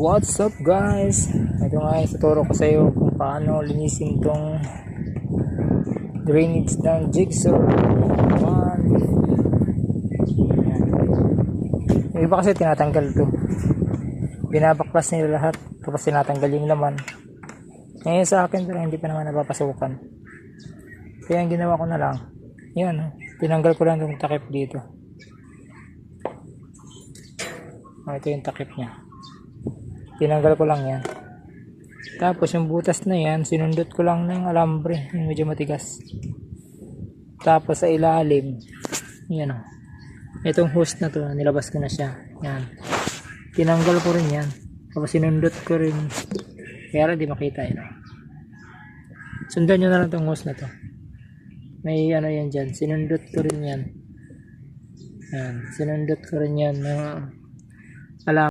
What's up guys? Ito nga ituturo ko sa iyo kung paano linisin tong drainage ng jigsaw. Yung iba kasi tinatanggal to, binabaklas nila lahat tapos tinatanggal yung laman. Ngayon sa akin pero hindi pa naman napapasukan, kaya ang ginawa ko na lang yan, tinanggal ko lang yung takip dito. Ito yung takip nya, tinanggal ko lang yan. Tapos yung butas na yan, sinundot ko lang ng alambre, yung medyo matigas. Tapos sa ilalim, yan o, itong hose na to, nilabas ko na siya. Yan, tinanggal ko rin yan. Tapos sinundot ko rin, kaya di makita yun. Sundan nyo na lang itong hose na to, may ano yan dyan, sinundot ko rin yan. Yan, sinundot ko rin yan.